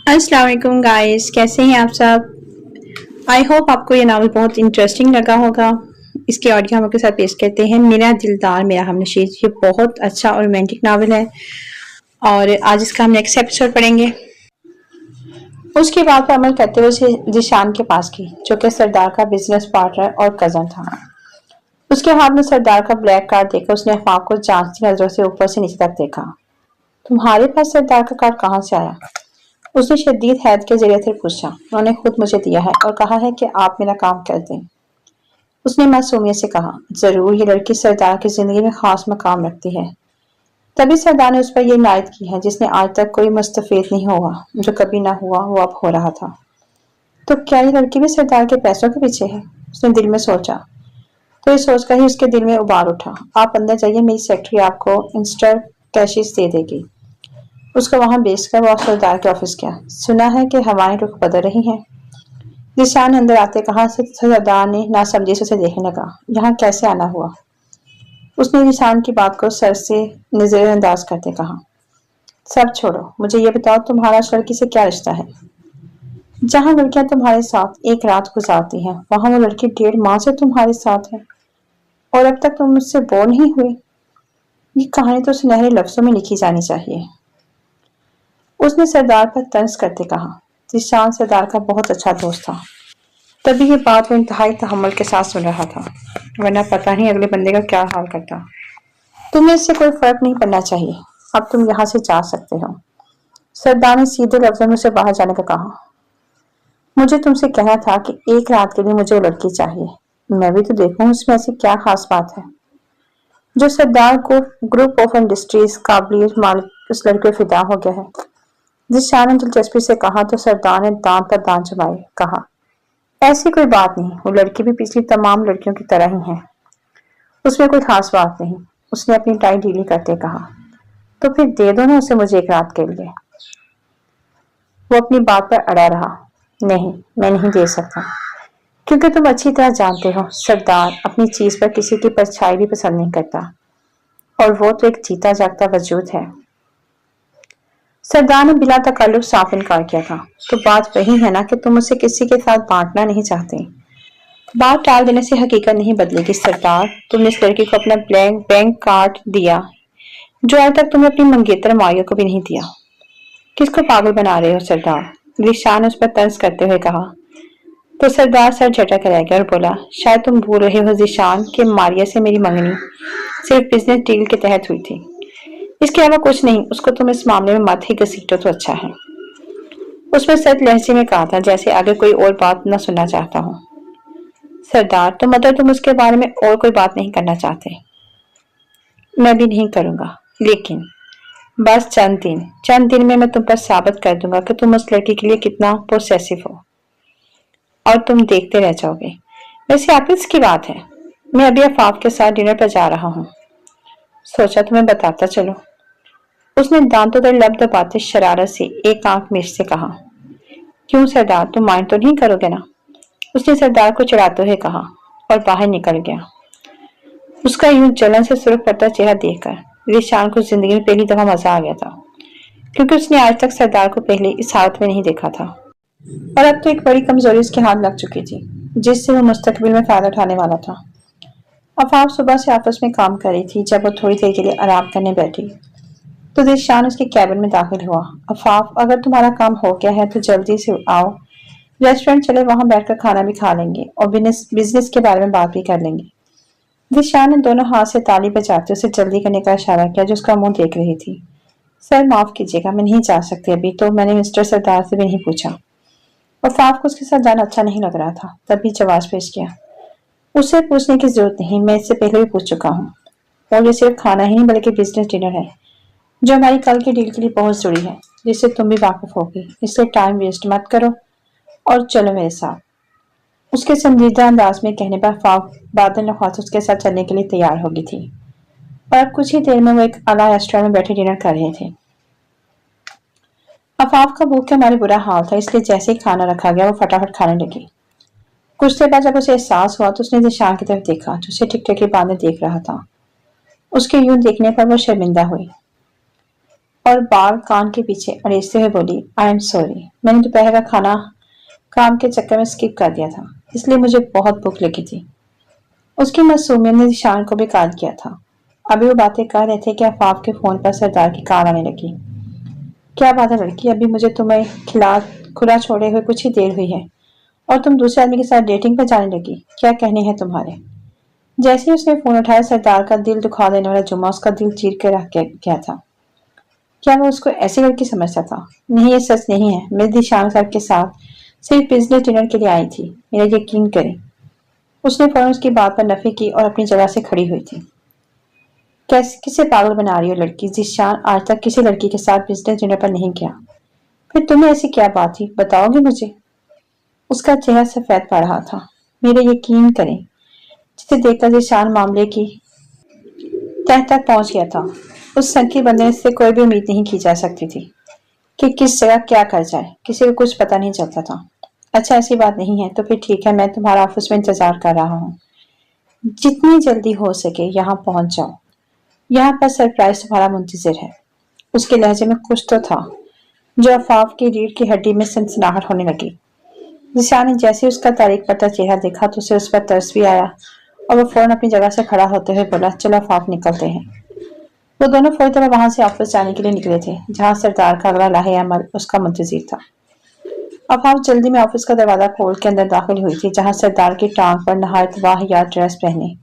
अस्सलाम वालेकुम गाइस, कैसे हैं आप सब। आई होप आपको ये नावल बहुत इंटरेस्टिंग लगा होगा। इसके ऑडियो हम आपके साथ पेश करते हैं मेरा दिलदार मेरा हमनशीर। ये बहुत अच्छा और रोमांटिक नावल है और आज इसका हम नेक्स्ट एपिसोड पढ़ेंगे। उसकी बात पर अमल करते हुए उसे जिशान के पास गई, जो कि सरदार का बिजनेस पार्टनर और कजन था। उसके हाथ में सरदार का ब्लैक कार्ड देखकर उसने अफवाह को जांचती नजरों से ऊपर से नीचे तक देखा। तुम्हारे पास सरदार का कार्ड कहाँ से आया? उसने शदीद हैरत के जरिए से पूछा। उन्होंने खुद मुझे दिया है और कहा है कि आप मेरा काम कर दें। उसने मासूमियत से कहा, जरूर ये लड़की सरदार की जिंदगी में खास मकाम रखती है। तभी सरदार ने उस पर यह इनायत की है जिसने आज तक कोई मुस्तफीद नहीं हुआ। जो कभी ना हुआ वो अब हो रहा था। तो क्या ये लड़की भी सरदार के पैसों के पीछे है? उसने दिल में सोचा। तो ये सोचकर ही उसके दिल में उबाल उठा। आप अंदर जाइए, मेरी सेक्रेटरी आपको इंस्टर कैशिश दे देगी। उसको वहां बेचकर वो सरदार के ऑफिस गया। सुना है कि हवाएं रुख बदल रही हैं। जिशान ने अंदर आते कहा। सरदार ने नासमझी से उसे देखने लगा। यहाँ कैसे आना हुआ? उसने जिशान की बात को सर से नजरअंदाज करते कहा। सब छोड़ो, मुझे ये बताओ तुम्हारा उस लड़की से क्या रिश्ता है? जहाँ लड़कियां तुम्हारे साथ एक रात गुजारती हैं, वहां वो लड़की 1.5 माह से तुम्हारे साथ है और अब तक तुम मुझसे बोर नहीं हुए। ये कहानी तो सुनहरे लफ्जों में लिखी जानी चाहिए। उसने सरदार पर तंज करते कहा। जिशान सरदार का बहुत अच्छा दोस्त था, तभी ये बात वो इंतहाई तहम्मुल के साथ सुन रहा था, वरना पता नहीं अगले बंदे का क्या हाल करता। तुम्हें इससे कोई फर्क नहीं पड़ना चाहिए। अब तुम यहाँ से जा सकते हो। सरदार ने सीधे लफ्जों में उसे बाहर जाने का कहा। मुझे तुमसे कहना था कि एक रात के लिए मुझे वो लड़की चाहिए। मैं भी तो देखूं उसमें ऐसी क्या खास बात है जो सरदार को ग्रुप ऑफ इंडस्ट्रीज काबिलियत मालिक उस लड़के को फिदा हो गया है। जिशान ने दिलचस्पी से कहा तो सरदार ने दांत पर दांत जमाए कहा, ऐसी कोई बात नहीं। वो लड़की भी पिछली तमाम लड़कियों की तरह ही है, उसमें कोई खास बात नहीं। उसने अपनी टाई ढीली करते कहा। तो फिर दे दो ना उसे मुझे एक रात के लिए। वो अपनी बात पर अड़ा रहा। नहीं, मैं नहीं दे सकता, क्योंकि तुम अच्छी तरह जानते हो सरदार अपनी चीज पर किसी की परछाई भी पसंद नहीं करता, और वो तो एक जीता जागता वजूद है। सरदार ने बिला तकल्लुफ साफ इनकार किया था। तो बात वही है ना कि तुम उसे किसी के साथ बांटना नहीं चाहते। बात टाल देने से हकीकत नहीं बदलेगी सरदार। तुमने इस लड़की को अपना बैंक कार्ड दिया जो आज तक तुमने अपनी मंगेतर माइयों को भी नहीं दिया। किसको पागल बना रहे हो सरदार? जिशान ने उस पर तंज करते हुए कहा। तो सरदार सर झटक रह गया और बोला, शायद तुम भूल रहे हो जिशान कि मारिया से मेरी मंगनी सिर्फ बिजनेस डील के तहत हुई थी। इसके अलावा कुछ नहीं। उसको तुम इस मामले में मत ही घसीटो तो अच्छा है। उसने सख्त लहजे में कहा था, जैसे आगे कोई और बात न सुनना चाहता हूँ। सरदार, तो मतलब तुम उसके बारे में और कोई बात नहीं करना चाहते? मैं भी नहीं करूंगा, लेकिन बस चंद दिन में मैं तुम पर साबित कर दूंगा कि तुम उस लड़की के लिए कितना पोसेसिव हो, और तुम देखते रह जाओगे। वैसे आफिस की बात है, मैं अभी अफाफ के साथ डिनर पर जा रहा हूँ, सोचा तुम्हें बताता चलो। उसने दांतों पर लब दबाते शरारत से एक आंख मीच से कहा। क्यों सरदार, तुम माइंड तो नहीं करोगे ना? उसने सरदार को चिढ़ाते हुए कहा और बाहर निकल गया। उसका यूं जलन से सुर्ख पड़ता चेहरा देखकर जिशान को जिंदगी में पहली दफा मजा आ गया था, क्योंकि उसने आज तक सरदार को पहले इस हालत में नहीं देखा था। और अब तो एक बड़ी कमजोरी उसके हाथ लग चुकी थी, जिससे वो मुस्तकबिल में फायदा उठाने वाला था। अफाफ सुबह से आपस में काम कर रही थी। जब वो थोड़ी देर के लिए आराम करने बैठी तो जिशान उसके कैबिन में दाखिल हुआ। अफाफ, अगर तुम्हारा काम हो गया है तो जल्दी से आओ, रेस्टोरेंट चले, वहां बैठकर खाना भी खा लेंगे और बिजनेस के बारे में बात भी कर लेंगे। जिशान ने दोनों हाथ से ताली बजाते उसे जल्दी करने का इशारा किया, जो उसका मुंह देख रही थी। सर माफ कीजिएगा, मैं नहीं जा सकती अभी, तो मैंने मिस्टर सरदार से भी नहीं पूछा। अफाफ को उसके साथ जाना अच्छा नहीं लग रहा था, तभी जवाब पेश किया। उससे पूछने की जरूरत नहीं, मैं इससे पहले भी पूछ चुका हूँ, और ये सिर्फ खाना ही नहीं बल्कि बिजनेस डिनर है जो हमारी कल की डील के लिए बहुत जरूरी है, जिससे तुम भी वाकिफ होगी। इसलिए टाइम वेस्ट मत करो और चलो मेरे साथ। उसके संजीदा अंदाज में कहने पर अफाफ बादल नख्वात उसके साथ चलने के लिए तैयार हो गई थी, और अब कुछ ही देर में वो एक आला रेस्टोरेंट में बैठे डिनर कर रहे थे। अफाफ का भूख का मारे बुरा हाल था, इसलिए जैसे ही खाना रखा गया वो फटाफट खाने लगी। कुछ देर बाद जब उसे एहसास हुआ तो उसने जिशान की तरफ देखा, जो उसे टिकटकी बांधे देख रहा था। उसके यूं देखने पर वो शर्मिंदा हुई। और बाल कान के पीछे अड़ेसते हुए बोली, आई एम सॉरी, मैंने दोपहर का खाना काम के चक्कर में स्किप कर दिया था, इसलिए मुझे बहुत भूख लगी थी। उसकी मासूमियत ने ज़िशान को भी काट किया था। अभी वो बातें कर रहे थे कि आफाफ के फोन पर सरदार की कॉल आने लगी। क्या बात है लड़की, अभी मुझे तुम्हें खुला छोड़े हुए कुछ ही देर हुई है और तुम दूसरे आदमी के साथ डेटिंग पर जाने लगी, क्या कहने हैं तुम्हारे? जैसे ही उसने फोन उठाया, सरदार का दिल दुखा देने वाला जुम्मा उसका दिल चीर के रख गया था। क्या मैं उसको ऐसी लड़की समझता था? नहीं, ये सच नहीं है। मैं दिशान सर के साथ सिर्फ बिजनेस डिनर के लिए आई थी, मेरा यकीन करें। उसने फौरन उसकी बात पर नफी की और अपनी जगह से खड़ी हुई थी। कैसे किसे पागल बना रही हो लड़की? जिशान आज तक किसी लड़की के साथ बिजनेस डिनर पर नहीं गया। फिर तुम्हें ऐसी क्या बात थी, बताओगे मुझे? उसका चेहरा सफेद पड़ रहा था। मेरे यकीन करें, जिसे देखकर जिशान मामले की तह तक पहुंच गया था। उस संकी बंदे से कोई भी उम्मीद नहीं की जा सकती थी कि किस जगह क्या कर जाए, किसी को कुछ पता नहीं चलता था। अच्छा, ऐसी बात नहीं है तो फिर ठीक है, मैं तुम्हारा ऑफिस में इंतजार कर रहा हूँ। जितनी जल्दी हो सके यहाँ पहुंच जाओ, यहाँ पर सरप्राइज तुम्हारा मुंतजिर है। उसके लहजे में कुछ तो था जो आफाफ की रीढ़ की हड्डी में सनसनाहट होने लगी। जिशान ने जैसे उसका तारीख पता चेहरा देखा तो उसे उस पर तरस भी आया और वो फौरन अपनी जगह से खड़ा होते हुए बोला, चलो आफाफ निकलते हैं। वो दोनों फौरी तरह वहां से ऑफिस जाने के लिए निकले थे, जहां सरदार का अगला लाहे अमल उसका मुंतजिर था। आफाफ जल्दी में ऑफिस का दरवाजा खोल के अंदर दाखिल हुई थी, जहां सरदार की टांग पर नहायत वाहियात ड्रेस पहने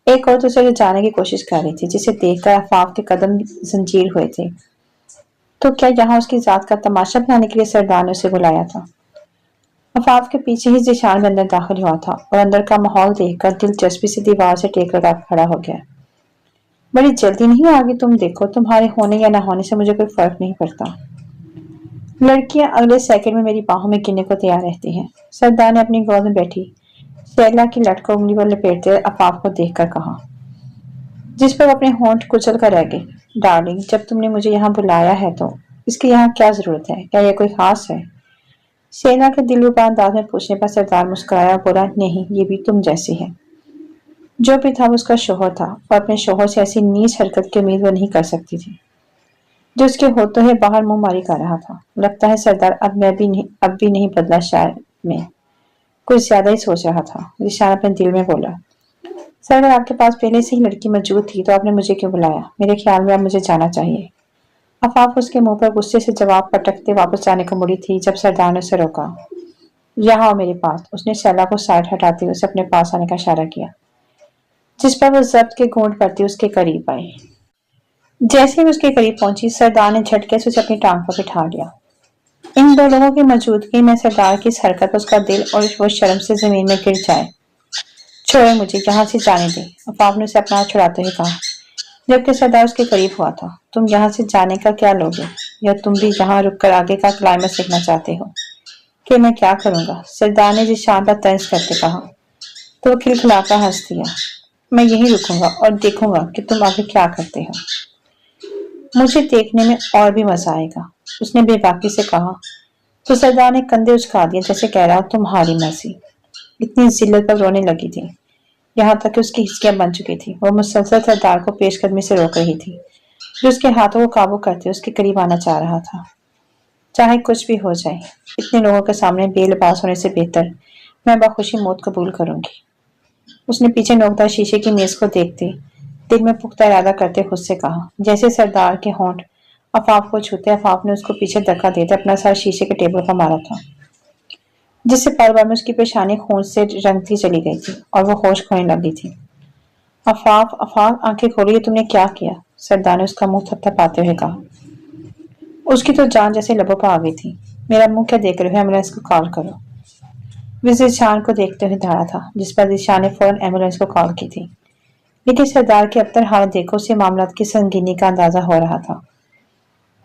एक औरत उसे जाने की कोशिश कर रही थी, जिसे देखकर आफाफ के कदम जंजीर हुए थे। तो क्या यहाँ उसकी जात का तमाशा बनाने के लिए सरदार ने उसे बुलाया था? आफाफ के पीछे ही जिशान भी अंदर दाखिल हुआ था और अंदर का माहौल देखकर दिलचस्पी से दीवार से टेक लगा खड़ा हो गया। बड़ी जल्दी नहीं आ गई? तुम देखो, तुम्हारे होने या न होने से मुझे कोई फर्क नहीं पड़ता। लड़कियां अगले सेकंड में मेरी बाहों में गिरने को तैयार रहती हैं। सरदार ने अपनी गोद में बैठी शैला की लट को उंगली पर लपेटते हुए आफाफ को देखकर कहा, जिस पर अपने होंठ कुचल कर रह गई। डार्लिंग, जब तुमने मुझे यहाँ बुलाया है तो इसकी यहाँ क्या जरूरत है? क्या यह कोई खास है? शैला के दिलरुबा अंदाज में पूछने पर सरदार मुस्कुराया और बोला, नहीं, ये भी तुम जैसी है। जो भी था वो उसका शोहर था और अपने शोहर से ऐसी नीच हरकत की उम्मीद वो नहीं कर सकती थी जो उसके होठों से बाहर मुंह मारी कर रहा था। लगता है सरदार अब भी नहीं बदला, शायद मैं कुछ ज्यादा ही सोच रहा था। जिशान अपने दिल में बोला, सरदार आपके पास पहले से ही लड़की मौजूद थी तो आपने मुझे क्यों बुलाया? मेरे ख्याल में अब मुझे जाना चाहिए। आफाफ उसके मुंह पर गुस्से से जवाब पटकते वापस जाने को मुड़ी थी जब सरदार ने उसे रोका। यहाँ आओ मेरे पास। उसने शैला को साइड हटाते हुए उसे अपने पास आने का इशारा किया, जिस पर वो जब्त के घूंट भरती उसके करीब आई। जैसे ही उसके करीब पहुंची, सरदार ने झटके से उसे अपनी टांग पर बिठा लिया। इन दो लोगों की मौजूदगी में सरदार की इस हरकत पर उसका दिल और वो शर्म से जमीन में गिर जाए। छोड़े मुझे, यहाँ से जाने दे, आफाफ ने उसे अपना हाथ छुड़ाते हुए कहा, जबकि सरदार उसके करीब हुआ था। तुम यहाँ से जाने का क्या लोगे? या तुम भी यहाँ रुककर आगे का क्लाइमेक्स देखना चाहते हो? कि मैं क्या करूंगा? सरदार ने जिशान पर तंज करते कहा तो वो खिलखिलाकर हंस दिया। मैं यहीं रुकूंगा और देखूंगा कि तुम आगे क्या करते हो। मुझे देखने में और भी मजा आएगा, उसने बेबाकी से कहा। तो सरदार ने कंधे उचका दिए, जैसे कह रहा, तुम्हारी मर्जी। इतनी जिल्लत पर रोने लगी थी, यहाँ तक कि उसकी हिचकियां बन चुकी थी। वो मुसलसल सरदार को पेशकदमी से रोक रही थी, जो उसके हाथों को काबू करते उसके करीब आना चाह रहा था। चाहे कुछ भी हो जाए, इतने लोगों के सामने बेलिबास होने से बेहतर मैं बखुशी मौत कबूल करूंगी। उसने पीछे नोकदार शीशे की मेज को देखते दिल में पुख्ता इरादा करते खुद से कहा। जैसे सरदार के होंठ आफाफ को छूते, आफाफ ने उसको पीछे धक्का देते अपना सर शीशे के टेबल पर मारा था, जिससे पल भर में उसकी पेशानी खून से रंगती चली गई थी और वो होश खोने लगी थी। आफाफ, आफाफ, आंखें खोलिए, तुमने क्या किया? सरदार ने उसका मुंह थपथपाते हुए कहा। उसकी तो जान जैसे लबों पर आ गई थी। मेरा मुंह क्या देख रहे हो? एम्बुलेंस को कॉल करो। वो जिशान को देखते हुए दौड़ा था, जिस पर जिशान ने फौरन एम्बुलेंस को कॉल की थी। लेकिन सरदार की अबतर हालत देखो उसे मामला की संगीनी का अंदाजा हो रहा था।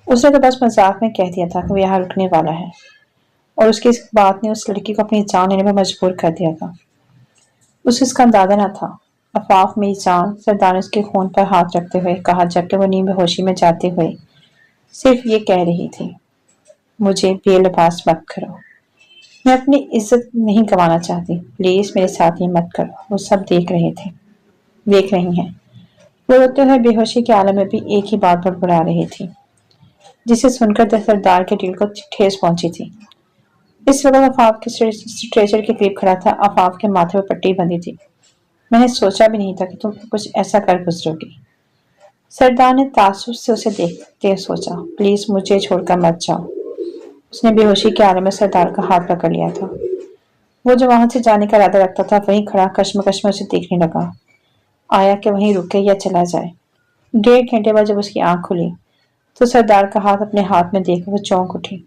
उसने तो बस मजाक में कह दिया था कि वो यहाँ रुकने वाला है, और उसकी इस बात ने उस लड़की को अपनी जान लेने पर मजबूर कर दिया था। उसे इसका अंदाजा न था। आफाफ, मेरी जान, सरदार ने उसके खून पर हाथ रखते हुए कहा, जबकि वो नींद बेहोशी में जाते हुए सिर्फ ये कह रही थी, मुझे बेलिबास मत करो। मैं अपनी इज्जत नहीं गंवाना चाहती, प्लीज मेरे साथ ये मत करो। वो सब देख रही हैं। वो रोते हुए बेहोशी के आलम में भी एक ही बात बड़बड़ा रही थी, जिसे सुनकर सरदार के दिल को ठेस पहुंची थी। इस वक्त आफाफ के स्ट्रेचर के करीब खड़ा था। आफाफ के माथे पर पट्टी बंधी थी। मैंने सोचा भी नहीं था कि तुम कुछ ऐसा कर गुजरोगी। सरदार ने तासुब से उसे देखते सोचा, प्लीज मुझे छोड़कर मत जाओ। उसने बेहोशी के आलम में सरदार का हाथ पकड़ लिया था। वो जो वहां से जाने का इरादा रखता था वहीं खड़ा कश्मकश में उसे देखने लगा। आया कि वहीं रुके या चला जाए। 1.5 घंटे बाद जब उसकी आंख खुली तो सरदार का हाथ अपने हाथ में देखकर वो चौंक उठी।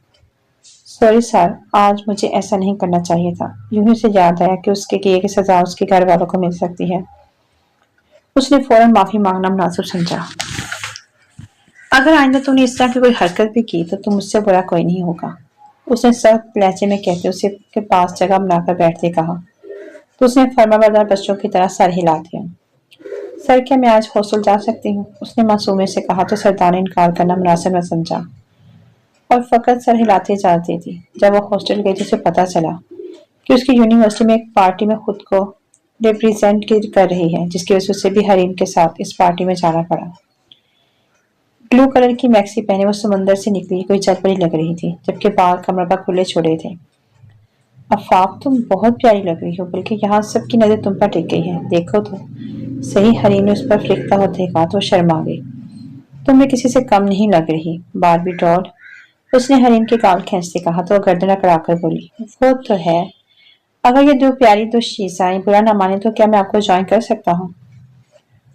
सॉरी सर, आज मुझे ऐसा नहीं करना चाहिए था। यूं ही उसे याद आया कि उसके किए की सजा उसके घर वालों को मिल सकती है। उसने फौरन माफी मांगना मुनासिब समझा। अगर आइंदा तुमने इस तरह की कोई हरकत भी की तो तुम मुझसे बुरा कोई नहीं होगा। उसने सख्त लहजे में कहते उसे के पास जगह बनाकर बैठते कहा तो उसने फर्माबरदार बच्चों की तरह सर हिला दिया। सर, क्या मैं आज हॉस्टल जा सकती हूँ? उसने मासूमे से कहा तो सरदार ने इनकार करना मुनासिब न समझा और फकत सर हिलाते इजाजत दे दी। जब वो हॉस्टल गई तो उसे पता चला कि उसकी यूनिवर्सिटी में एक पार्टी में खुद को रिप्रेजेंट कर रही है, जिसकी वजह से उसे भी हरीम के साथ इस पार्टी में जाना पड़ा। ब्लू कलर की मैक्सी पहने वो समुंदर से निकली कोई जलपरी लग रही थी, जबकि बाल कमर पर खुले छोड़े थे। अफाफ, तुम बहुत प्यारी लग रही हो, बल्कि यहाँ सबकी नजर तुम पर टिक गई है। देखो तो सही। हरीम ने उस पर फिरकता हुआ देखा तो शर्मा गई। तुम्हें किसी से कम नहीं लग रही बारबी डॉल। उसने हरीम के गाल खींचते कहा तो गर्दन अकड़ाकर बोली, वो तो है। अगर ये दो प्यारी दो शीशाएं बुरा न माने तो क्या मैं आपको ज्वाइन कर सकता हूँ?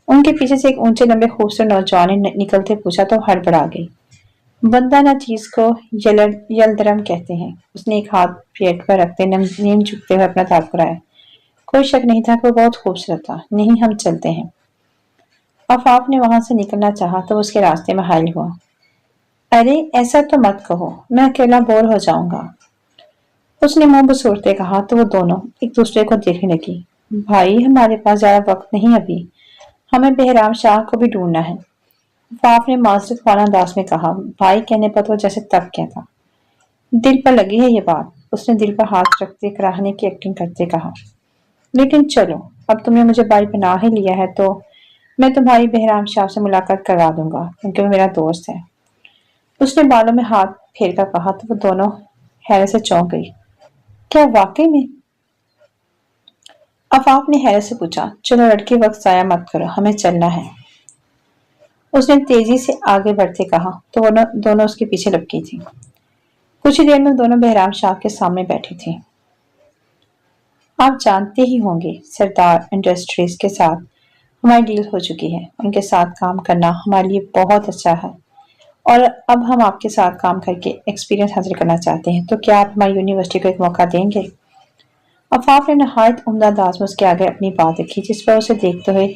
उनके पीछे से एक ऊंचे लंबे खूबसूरत नौजवान ने निकलते पूछा तो हड़बड़ा गई। बंदा ना चीज को यलदरम कहते हैं। उसने एक हाथ पेट पर रखते नीम झुकते हुए अपना दांत कराया। कोई शक नहीं था कि वो बहुत खूबसूरत था। नहीं, हम चलते हैं। आफाफ ने वहां से निकलना चाहा तो उसके रास्ते में हायल हुआ। अरे ऐसा तो मत कहो, मैं अकेला बोर हो जाऊंगा। उसने मुंह बसूरते कहा तो वो दोनों एक दूसरे को देखने लगी। भाई, हमारे पास ज्यादा वक्त नहीं अभी, हमें बेहराम शाह को भी ढूंढना है। आफाफ ने माजरत वाला अंदाज में कहा। भाई कहने पर तो जैसे तब क्या था। दिल पर लगी है ये बात। उसने दिल पर हाथ रखते कराहने की एक्टिंग करते कहा। लेकिन चलो, अब तुमने मुझे भाई बना ही लिया है तो मैं तुम्हारी बेहराम शाह से मुलाकात करवा दूंगा, क्योंकि वो मेरा दोस्त है। उसने बालों में हाथ फेर कर कहा तो वो दोनों हैरत से चौंक गई। क्या वाकई में? आफाफ ने हैरत से पूछा। चलो लड़की, वक्त जाया मत करो, हमें चलना है। उसने तेजी से आगे बढ़ते कहा तो वो दोनों उसके पीछे लपकी थी। कुछ ही देर में दोनों बेहराम शाह के सामने बैठी थी। आप जानते ही होंगे, सरदार इंडस्ट्रीज के साथ हमारी डील हो चुकी है। उनके साथ काम करना हमारे लिए बहुत अच्छा है और अब हम आपके साथ काम करके एक्सपीरियंस हासिल करना चाहते हैं। तो क्या आप हमारी यूनिवर्सिटी को एक मौका देंगे? आफाफ ने नहायत उम्दा अंदाज में उसके आगे अपनी बात रखी, जिस पर उसे देखते हुए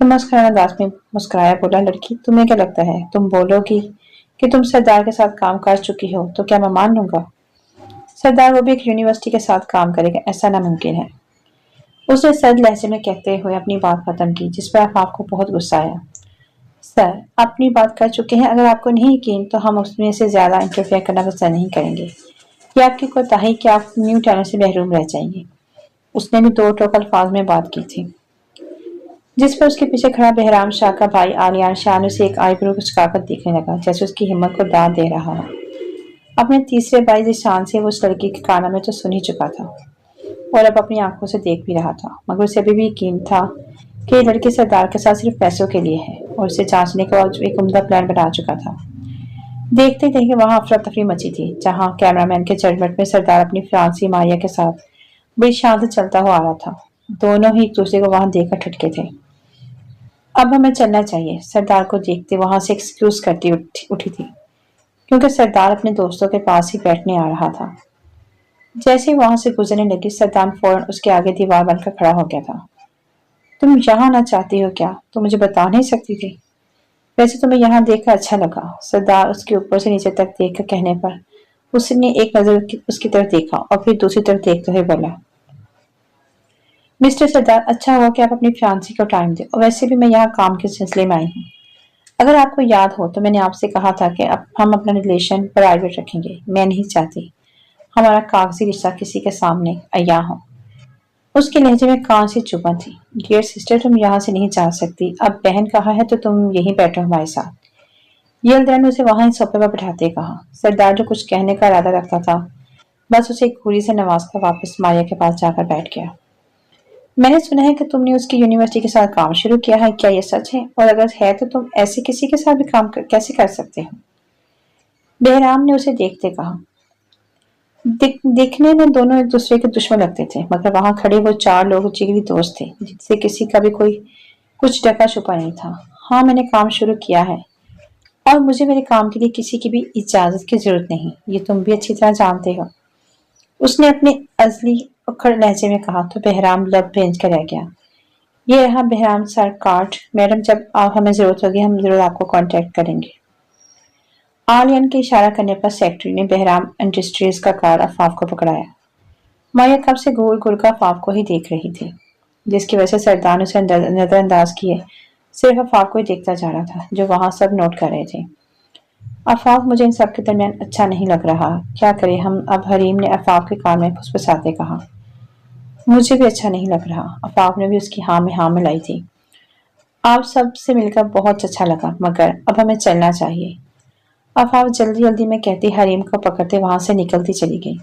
तो मुस्कुराना अंदाज में मुस्कुराया। बोला, लड़की, तुम्हें क्या लगता है तुम बोलोगी कि तुम सरदार के साथ काम कर चुकी हो तो क्या मैं मान लूंगा? सरदार वो भी एक यूनिवर्सिटी के साथ काम करेगा, ऐसा नामुमकिन है। उसने सर्द लहजे में कहते हुए अपनी बात खत्म की, जिस पर आफाफ को बहुत गुस्सा आया। सर, अपनी बात कर चुके हैं। अगर आपको नहीं यकीन तो हम उसमें से ज्यादा इंटरफेयर करना पसंद नहीं करेंगे। ये आपकी कोताही कि आप न्यू टैलेंट से महरूम रह जाएंगे। उसने भी दो टोक अल्फाज में बात की थी, जिस पर उसके पीछे खड़ा बेहराम शाह का भाई आलियान शाह ने उसे एक आईब्रो कुचकाकर देखने लगा, जैसे उसकी हिम्मत को दाद दे रहा हो। अपने तीसरे भाई जिशान से वो उस लड़की के कारनामे तो सुन ही चुका था और अब अपनी आंखों से देख भी रहा था, मगर उसे अभी भी यकीन था कि ये लड़की सरदार के साथ सिर्फ पैसों के लिए है और उसे जांचने के बाद एक उम्दा प्लान बना चुका था। देखते देखते वहां अफरा तफरी मची थी, जहां कैमरामैन के जजमेंट में सरदार अपनी फियांसी मारिया के साथ बड़ी शान से चलता हुआ आ रहा था। दोनों ही एक दूसरे को वहां देखकर ठटके थे। अब हमें चलना चाहिए, सरदार को देखते वहां से एक्सक्यूज करती उठी थी, क्योंकि सरदार अपने दोस्तों के पास ही बैठने आ रहा था। जैसे ही वहां से गुजरने लगी, सरदार फौरन उसके आगे दीवार बनकर खड़ा हो गया था। तुम यहाँ आना चाहती हो क्या? तुम मुझे बता नहीं सकती थी? वैसे तुम्हें यहाँ देखकर अच्छा लगा। सरदार उसके ऊपर से नीचे तक देखकर कहने पर उसने एक नजर उसकी तरफ देखा और फिर दूसरी तरफ देखते हुए बोला, मिस्टर सरदार, अच्छा हुआ कि आप अपनी फियांसी को टाइम दें, और वैसे भी मैं यहाँ काम के सिलसिले में आई हूँ। अगर आपको याद हो तो मैंने आपसे कहा था कि अब हम अपना रिलेशन प्राइवेट रखेंगे। मैं नहीं चाहती हमारा कागजी रिश्ता किसी के सामने अया हो। उसके लहजे में कान से चुभन थी। डियर सिस्टर, तुम यहाँ से नहीं जा सकती। अब बहन कहा है तो तुम यहीं बैठो हमारे साथ। यलदर ने उसे वहां सोफे पर बैठाते कहा। सरदार जो कुछ कहने का इरादा रखता था, बस उसे एक घूरी से नवाज कर वापस मारिया के पास जाकर बैठ गया। मैंने सुना है कि तुमने उसकी यूनिवर्सिटी के साथ काम शुरू किया है, क्या ये सच है? और अगर है तो तुम ऐसे किसी के साथ भी कैसे कर सकते हो? बहराम ने उसे देखते कहा। दिखने में दोनों एक दूसरे के दुश्मन लगते थे, मगर वहां खड़े वो चार लोग जिगरी दोस्त थे, जिनसे किसी का भी कोई कुछ ढका छुपा नहीं था। हाँ, मैंने काम शुरू किया है और मुझे मेरे काम के लिए किसी की भी इजाजत की जरूरत नहीं, ये तुम भी अच्छी तरह जानते हो, उसने अपने अजली उखड़ लहजे में कहा। तो बहराम लब भेज कर रह गया। ये रहा बहराम सर कार्ड। मैडम, जब आप हमें जरूरत होगी हम जरूर आपको कांटेक्ट करेंगे। आलियन के इशारा करने पर सेक्रेटरी ने बहराम इंडस्ट्रीज का कार्ड अफाफ को पकड़ाया। माया कब से गोल गोल का अफाफ को ही देख रही थी, जिसकी वजह से सरदार ने उसे नजरअंदाज किए सिर्फ अफाफ को ही देखता जा रहा था, जो वहां सब नोट कर रहे थे। अफाफ, मुझे इन सब के दरमियान अच्छा नहीं लग रहा, क्या करें हम अब? हरीम ने अफाफ के कान में फुसफुसाते कहा। मुझे भी अच्छा नहीं लग रहा, अफाफ ने भी उसकी हाँ में हाँ मिलाई थी। आप सब से मिलकर बहुत अच्छा लगा, मगर अब हमें चलना चाहिए, अफाफ जल्दी जल्दी में कहती हरीम को पकड़ते वहां से निकलती चली गई।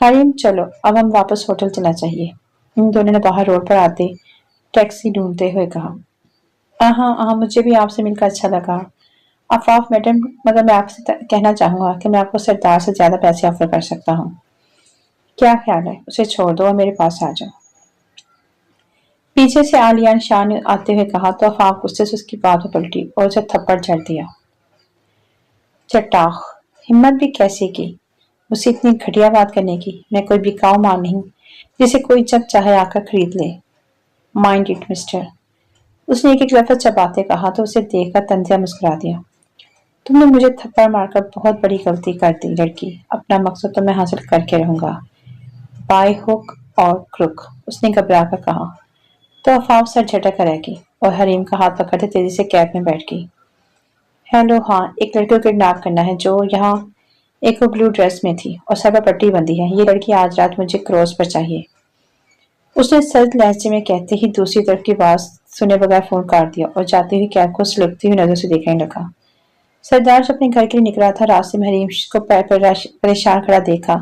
हरीम, चलो अब हम वापस होटल चलना चाहिए, इन दोनों ने बाहर रोड पर आते टैक्सी ढूंढते हुए कहा। हाँ हाँ, मुझे भी आपसे मिलकर अच्छा लगा अफाफ मैडम, मगर मैं आपसे कहना चाहूंगा कि मैं आपको सरदार से ज्यादा पैसे ऑफर कर सकता हूँ। क्या ख्याल है? उसे छोड़ दो और मेरे पास आ जाओ। पीछे से आलियान शाह ने आते हुए कहा तो अफाफ गुस्से से उसकी बात पर पलटी और उसे थप्पड़ जड़ दिया। चट्टाख, हिम्मत भी कैसे की उसे इतनी घटिया बात करने की? मैं कोई बिकाऊ माल नहीं जिसे कोई जब चाहे आकर खरीद ले। माइंड इट मिस्टर, उसने एक एक लफ्ज चबाते कहा तो उसे देखकर तंजिया मुस्कुरा दिया। तुमने मुझे थप्पड़ मारकर बहुत बड़ी गलती कर दी लड़की, अपना मकसद तो मैं हासिल करके रहूंगा, बाय हुक और क्रुक, उसने घबरा कर कहा। तो अफाफ सर झटक कर रह गई और हरीम का हाथ पकड़ते तेजी से कैब में बैठ गई। हेलो, हाँ, एक लड़की को किडनैप करना है जो यहाँ एक ब्लू ड्रेस में थी और सर पर पट्टी बंधी है। ये लड़की आज रात मुझे क्रॉस पर चाहिए, उसने सर्द लहजे में कहते ही दूसरी तरफ की बात सुने बगैर फोन काट दिया और जाती हुई कैब को सुलगती हुई नजर से देखने लगा। सरदार जो अपने घर के लिए निकला था, रास्ते में हरीम को परेशान खड़ा देखा।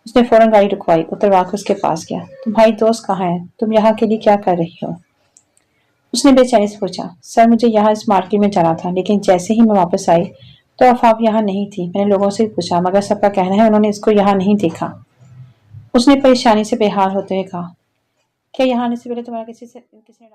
उसने फौरन गाड़ी रुकवाई, उतरवा कर उसके पास गया। तुम्हारी दोस्त कहाँ है? तुम यहाँ के लिए क्या कर रही हो? उसने बेचैनी से पूछा। सर, मुझे यहाँ इस मार्केट में जाना था, लेकिन जैसे ही मैं वापस आई तो अफाफ यहाँ नहीं थी। मैंने लोगों से पूछा, मगर सबका कहना है उन्होंने इसको यहाँ नहीं देखा। उसने परेशानी से बेहाल होते हुए कहा। क्या यहाँ आने से पहले तुम्हारा किसी ने